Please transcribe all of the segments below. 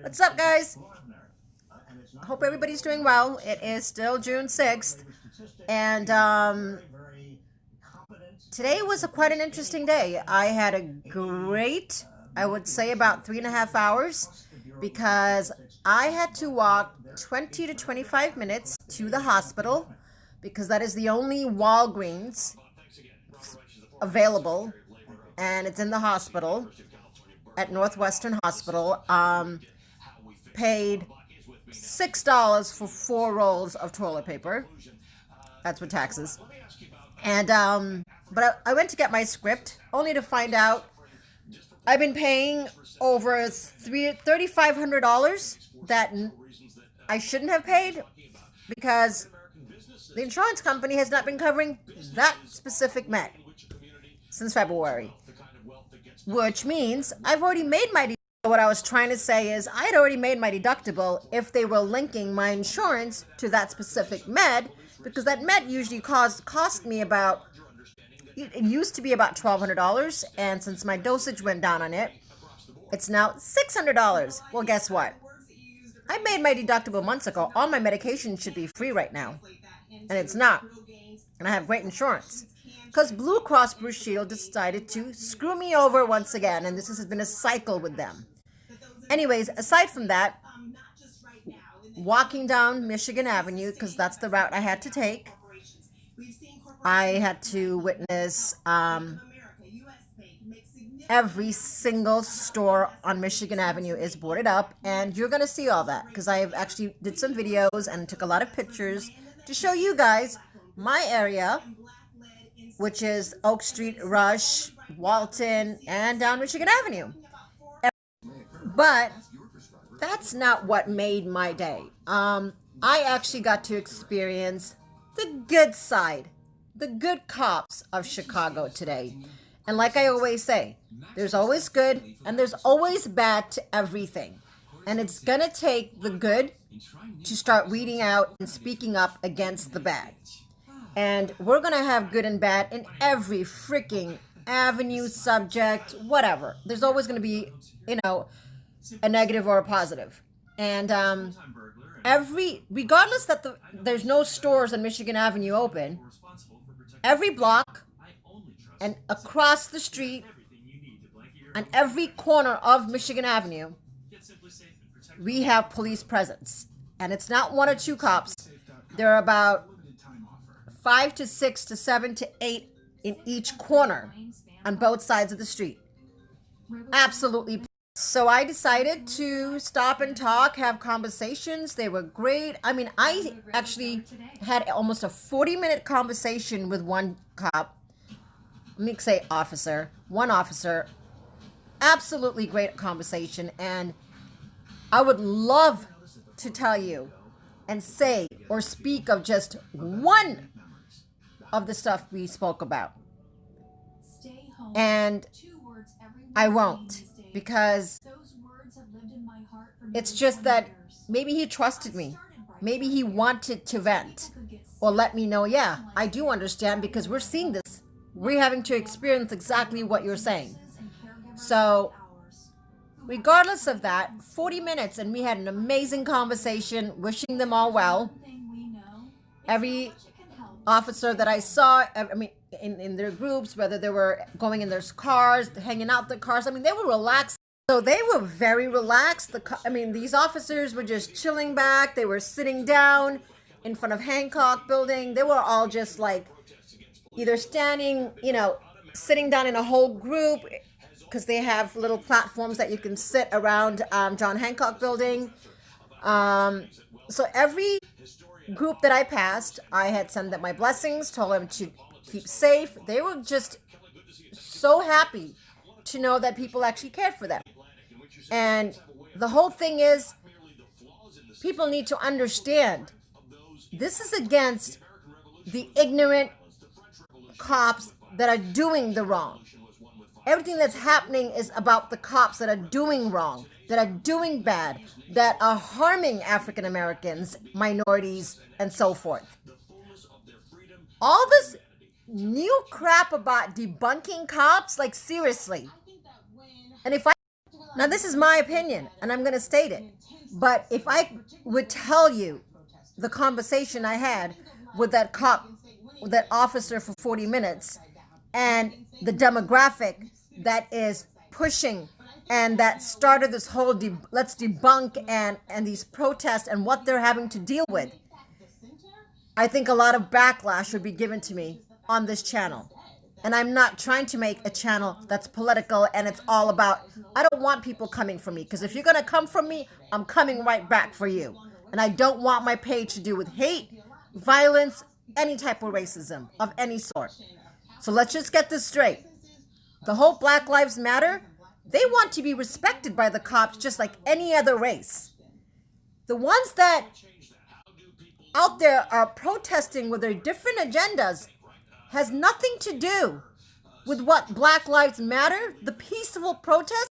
What's up, guys? I hope everybody's doing well. It is still June 6th, and today was quite an interesting day. I had a great, I would say, about 3.5 hours because I had to walk 20 to 25 minutes to the hospital because that is the only Walgreens available, and it's in the hospital at Northwestern Hospital. Paid $6 for 4 rolls of toilet paper. That's with taxes. And but I went to get my script only to find out I've been paying over $3,500 that I shouldn't have paid because the insurance company has not been covering that specific med since February, which means I've already made my. What I was trying to say is I had already made my deductible if they were linking my insurance to that specific med, because that med usually cost me about, it used to be about $1,200, and since my dosage went down on it, it's now $600. Well, guess what? I made my deductible months ago. All my medication should be free right now, and it's not. And I have great insurance. Because Blue Cross Blue Shield decided to screw me over once again, and this has been a cycle with them. Anyways, aside from that, walking down Michigan Avenue, because that's the route I had to take, I had to witness every single store on Michigan Avenue is boarded up, and you're going to see all that, because I have actually did some videos and took a lot of pictures to show you guys my area, which is Oak Street, Rush, Walton, and down Michigan Avenue. But that's not what made my day. I actually got to experience the good side, the good cops of Chicago today. And like I always say, there's always good and there's always bad to everything. And it's going to take the good to start weeding out and speaking up against the bad. And we're going to have good and bad in every freaking avenue, subject, whatever. There's always going to be, a negative or a positive. And regardless that there's no stores on Michigan Avenue open, every block and across the street, on every corner of Michigan Avenue, we have police presence. And it's not 1 or 2 cops. There are about 5 to 6 to 7 to 8 in each corner on both sides of the street. Absolutely. So I decided to stop and talk, have conversations. They were great. I mean, I actually had almost a 40-minute conversation with one cop. Let me say officer. One officer. Absolutely great conversation. And I would love to tell you and say or speak of just one of the stuff we spoke about. And I won't, because it's just that maybe he trusted me. Maybe he wanted to vent or let me know, yeah, I do understand, because we're seeing this. We're having to experience exactly what you're saying. So regardless of that, 40 minutes, and we had an amazing conversation, wishing them all well. Every officer that I saw, in their groups, whether they were going in their cars, hanging out their cars, they were relaxed. So they were very relaxed. These officers were just chilling back. They were sitting down in front of Hancock Building. They were all just like either standing, sitting down in a whole group, because they have little platforms that you can sit around John Hancock Building. So every group that I passed, I had sent them my blessings, told them to keep safe. They were just so happy to know that people actually cared for them. And the whole thing is, people need to understand this is against the ignorant cops that are doing the wrong. Everything that's happening is about the cops that are doing wrong, that are doing bad, that are harming African Americans, minorities, and so forth. All this new crap about debunking cops, like seriously. And if I Now, this is my opinion, and I'm going to state it. But if I would tell you the conversation I had with that cop, with that officer for 40 minutes, and the demographic that is pushing and that started this whole let's debunk and these protests and what they're having to deal with, I think a lot of backlash would be given to me on this channel. And I'm not trying to make a channel that's political and it's all about, I don't want people coming for me, because if you're going to come for me, I'm coming right back for you. And I don't want my page to do with hate, violence, any type of racism of any sort. So let's just get this straight. The whole Black Lives Matter, they want to be respected by the cops just like any other race. The ones that out there are protesting with their different agendas has nothing to do with what Black Lives Matter, the peaceful protest.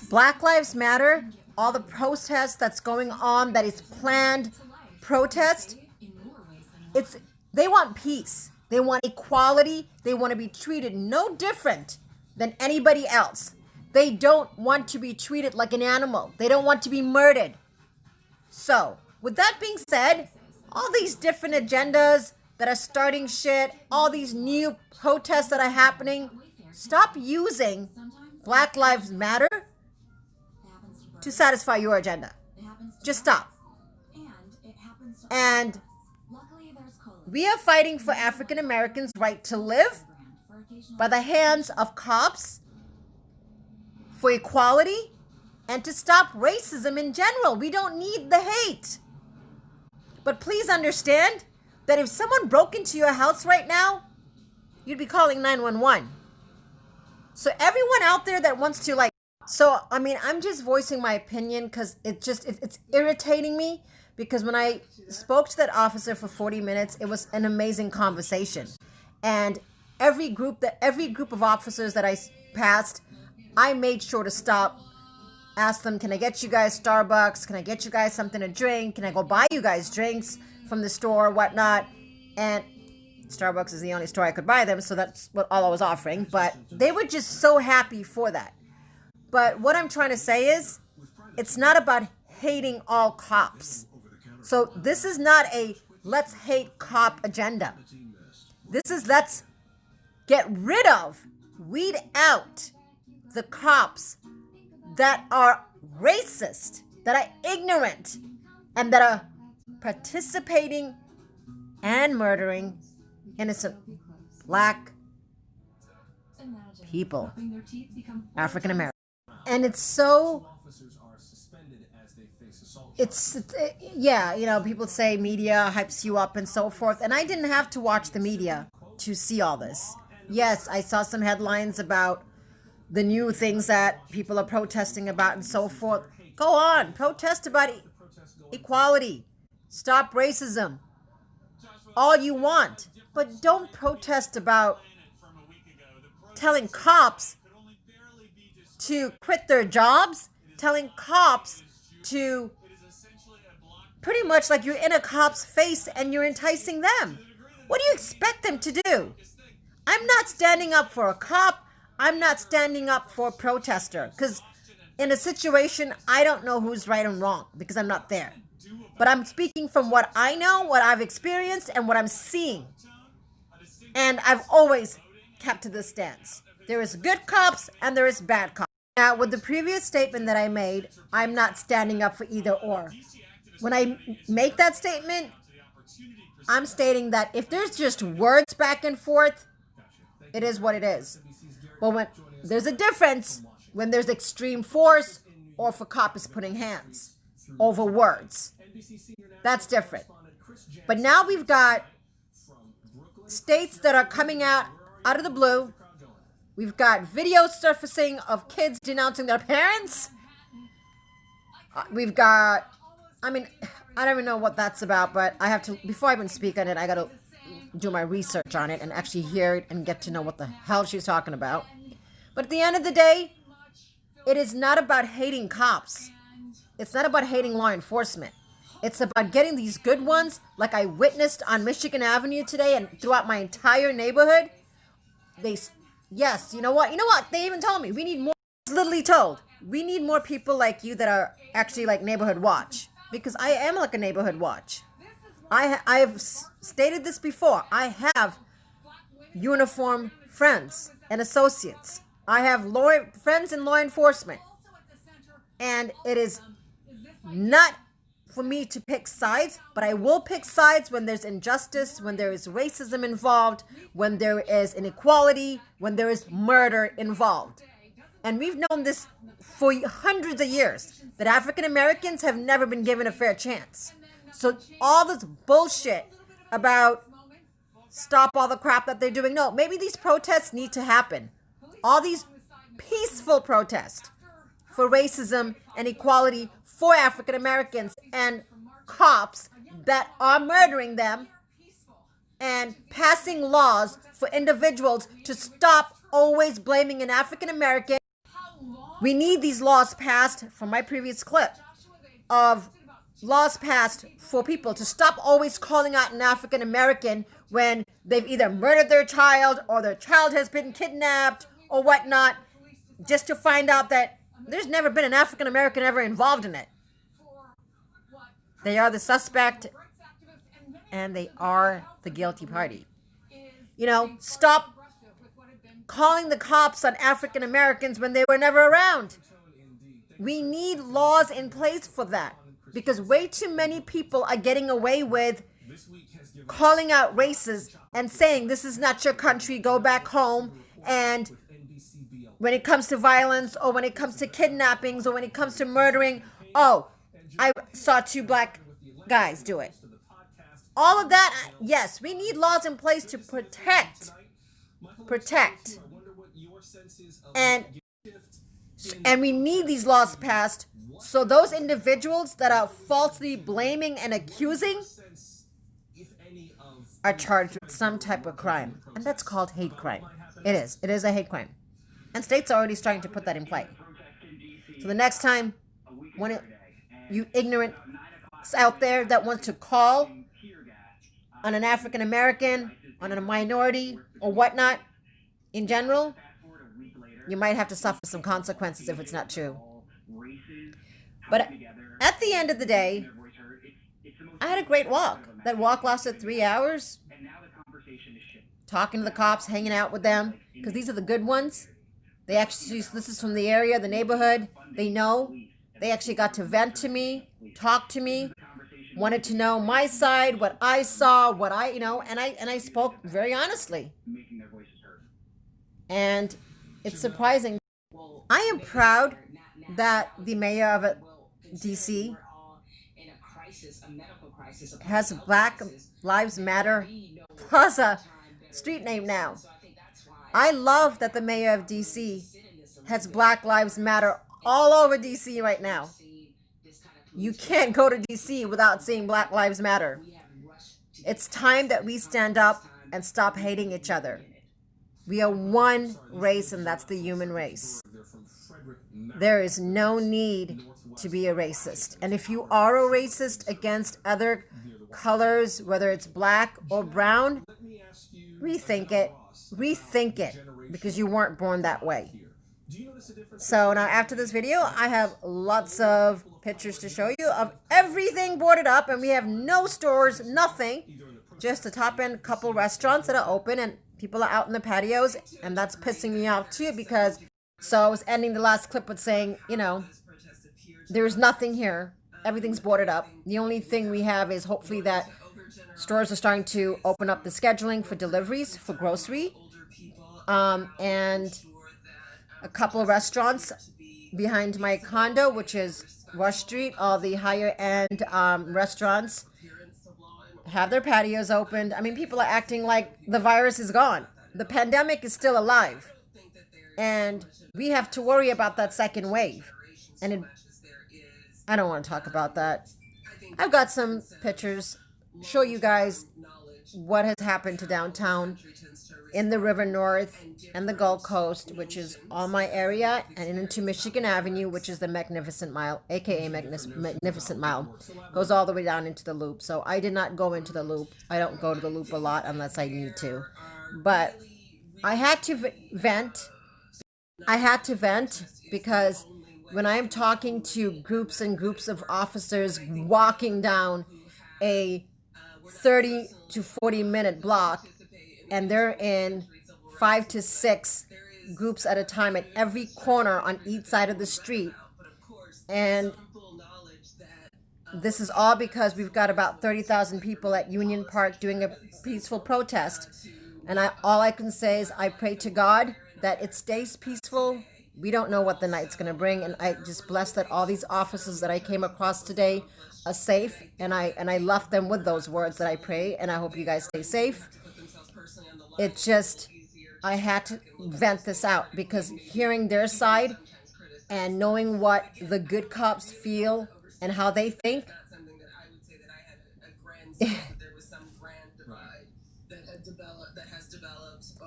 Black Lives Matter, all the protests that's going on, that is planned protest, they want peace. They want equality. They want to be treated no different than anybody else. They don't want to be treated like an animal. They don't want to be murdered. So, with that being said, all these different agendas that are starting shit, all these new protests that are happening, stop using Black Lives Matter to satisfy your agenda. Just stop. And we are fighting for African Americans' right to live by the hands of cops, for equality, and to stop racism in general. We don't need the hate. But please understand that if someone broke into your house right now, you'd be calling 911. So everyone out there that wants to I'm just voicing my opinion because it's irritating me, because when I spoke to that officer for 40 minutes, it was an amazing conversation. And every group of officers that I passed, I made sure to stop, ask them, can I get you guys Starbucks? Can I get you guys something to drink? Can I go buy you guys drinks from the store, whatnot? And Starbucks is the only store I could buy them, so that's all I was offering. But they were just so happy for that. But what I'm trying to say is, it's not about hating all cops. So this is not a let's hate cop agenda. This is let's get rid of, weed out the cops that are racist, that are ignorant, and that are participating and murdering innocent Black people, African Americans. And it's so, people say media hypes you up and so forth. And I didn't have to watch the media to see all this. Yes, I saw some headlines about the new things that people are protesting about and so forth. Go on, protest about equality. Stop racism. All you want. But don't protest about telling cops to quit their jobs, telling cops to pretty much like you're in a cop's face and you're enticing them. What do you expect them to do? I'm not standing up for a cop. I'm not standing up for a protester, because in a situation, I don't know who's right and wrong because I'm not there. But I'm speaking from what I know, what I've experienced, and what I'm seeing. And I've always kept to this stance. There is good cops and there is bad cops. Now, with the previous statement that I made, I'm not standing up for either or. When I make that statement, I'm stating that if there's just words back and forth, it is what it is. But when there's a difference when there's extreme force or if a cop is putting hands over words. That's different. But now we've got states that are coming out of the blue. We've got videos surfacing of kids denouncing their parents. We've got, I don't even know what that's about, but I have to, before I even speak on it, I got to do my research on it and actually hear it and get to know what the hell she's talking about. But at the end of the day, it is not about hating cops. It's not about hating law enforcement. It's about getting these good ones, like I witnessed on Michigan Avenue today and throughout my entire neighborhood. Yes, you know what? They even told me we need more. I was literally told, we need more people like you that are actually like neighborhood watch, because I am like a neighborhood watch. I have stated this before. I have uniform friends and associates. I have friends in law enforcement. And it is not for me to pick sides, but I will pick sides when there's injustice, when there is racism involved, when there is inequality, when there is murder involved. And we've known this for hundreds of years, that African Americans have never been given a fair chance. So all this bullshit about stop all the crap that they're doing, no, maybe these protests need to happen. All these peaceful protests for racism and equality for African Americans, and cops that are murdering them, and passing laws for individuals to stop always blaming an African American. We need these laws passed, from my previous clip, of laws passed for people to stop always calling out an African American when they've either murdered their child or their child has been kidnapped or whatnot, just to find out that there's never been an African American ever involved in it. They are the suspect, and they are the guilty party. Stop calling the cops on African Americans when they were never around. We need laws in place for that, because way too many people are getting away with calling out races and saying, this is not your country, go back home. And when it comes to violence, or when it comes to kidnappings, or when it comes to murdering, oh, I saw 2 black guys do it. All of that, yes, we need laws in place to protect. And we need these laws passed so those individuals that are falsely blaming and accusing are charged with some type of crime. And that's called hate crime. It is. It is a hate crime. And states are already starting to put that in play. So the next time, when you ignorant out there that wants to call on an African American, on a minority, or whatnot, in general, you might have to suffer some consequences if it's not true. But at the end of the day, I had a great walk. That walk lasted 3 hours. Talking to the cops, hanging out with them, because these are the good ones. They actually, this is from the area, the neighborhood. They know. They actually got to vent to me, talk to me, wanted to know my side, what I saw, what I, and I spoke very honestly. And it's surprising. I am proud that the mayor of DC has Black Lives Matter Plaza street name now. I love that the mayor of DC has Black Lives Matter all over DC right now. You can't go to DC without seeing Black Lives Matter. It's time that we stand up and stop hating each other. We are one race, and that's the human race. There is no need to be a racist. And if you are a racist against other colors, whether it's black or brown, rethink it. Rethink it, because you weren't born that way. So now after this video, I have lots of pictures to show you of everything boarded up, and we have no stores, nothing, just a top-end couple restaurants that are open, and people are out in the patios, and that's pissing me off too, because so I was ending the last clip with saying, there's nothing here. Everything's boarded up. The only thing we have is hopefully that stores are starting to open up the scheduling for deliveries for grocery, and a couple of restaurants behind my condo, which is Rush Street. All the higher end restaurants have their patios opened. I mean, people are acting like the virus is gone. The pandemic is still alive, and we have to worry about that second wave. And I don't want to talk about that. I've got some pictures, show you guys what has happened to downtown, in the River North and the Gulf Coast, which is all my area, and into Michigan Avenue, which is the Magnificent Mile, aka Magnificent Mile, goes all the way down into the Loop. So I did not go into the Loop. I don't go to the Loop a lot unless I need to. But I had to vent. I had to vent because when I'm talking to groups and groups of officers walking down a 30 to 40-minute block, and they're in 5 to 6 groups at a time at every corner on each side of the street. And this is all because we've got about 30,000 people at Union Park doing a peaceful protest. And all I can say is I pray to God that it stays peaceful. We don't know what the night's going to bring. And I just bless that all these officers that I came across today are safe. And I left them with those words that I pray. And I hope you guys stay safe. It just, I had to vent this out because hearing their side and knowing what the good cops feel and how they think.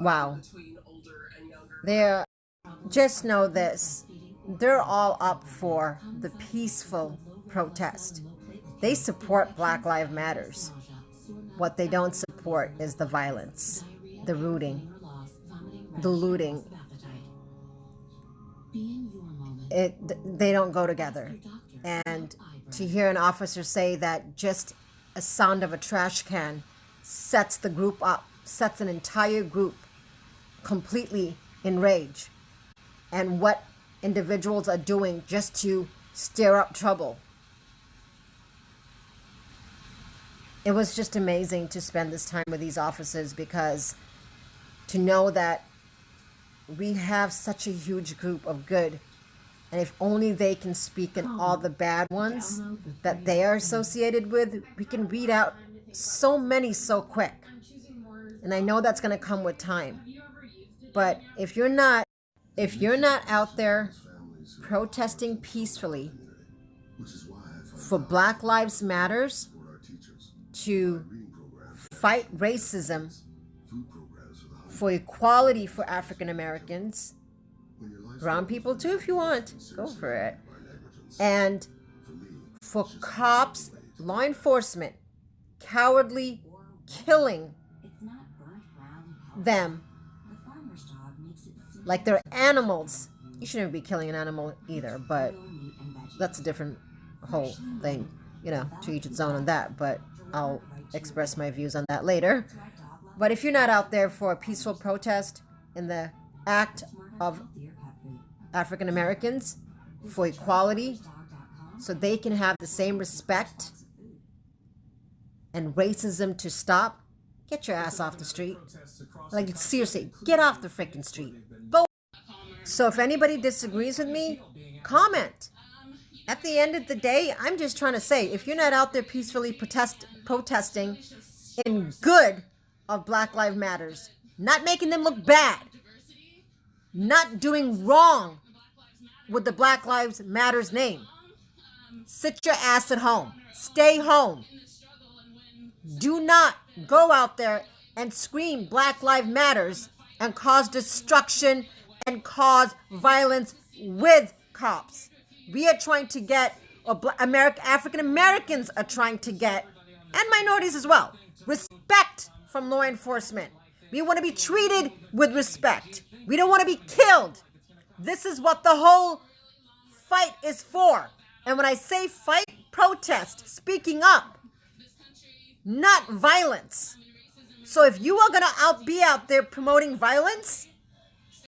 Wow. They're, just know this. They're all up for the peaceful protest. They support Black Lives Matters. What they don't support is the violence, the looting. They don't go together. And to hear an officer say that just a sound of a trash can sets the group up, sets an entire group completely in rage, and what individuals are doing just to stir up trouble. It was just amazing to spend this time with these officers, because to know that we have such a huge group of good, and if only they can speak in all the bad ones that they are associated with, we can weed out so many so quick. And I know that's going to come with time. But if you're not out there protesting peacefully for Black Lives Matters, to fight racism, for equality for African Americans, brown people too if you want, go for it, and for cops, law enforcement, cowardly killing them like they're animals. You shouldn't be killing an animal either, but that's a different whole thing, to each its own on that, but I'll express my views on that later. But if you're not out there for a peaceful protest in the act of African Americans for equality, so they can have the same respect and racism to stop, get your ass off the street. Like, seriously, get off the freaking street. Go. So if anybody disagrees with me, comment. At the end of the day, I'm just trying to say, if you're not out there peacefully protesting in good of Black Lives Matters, not making them look bad, not doing wrong with the Black Lives Matters name, sit your ass at home. Stay home. Do not go out there and scream Black Lives Matters and cause destruction and cause violence with cops. We are trying to get, or African Americans are trying to get, and minorities as well, respect from law enforcement. We want to be treated with respect. We don't want to be killed. This is what the whole fight is for. And when I say fight, protest, speaking up, not violence. So if you are going to be out there promoting violence,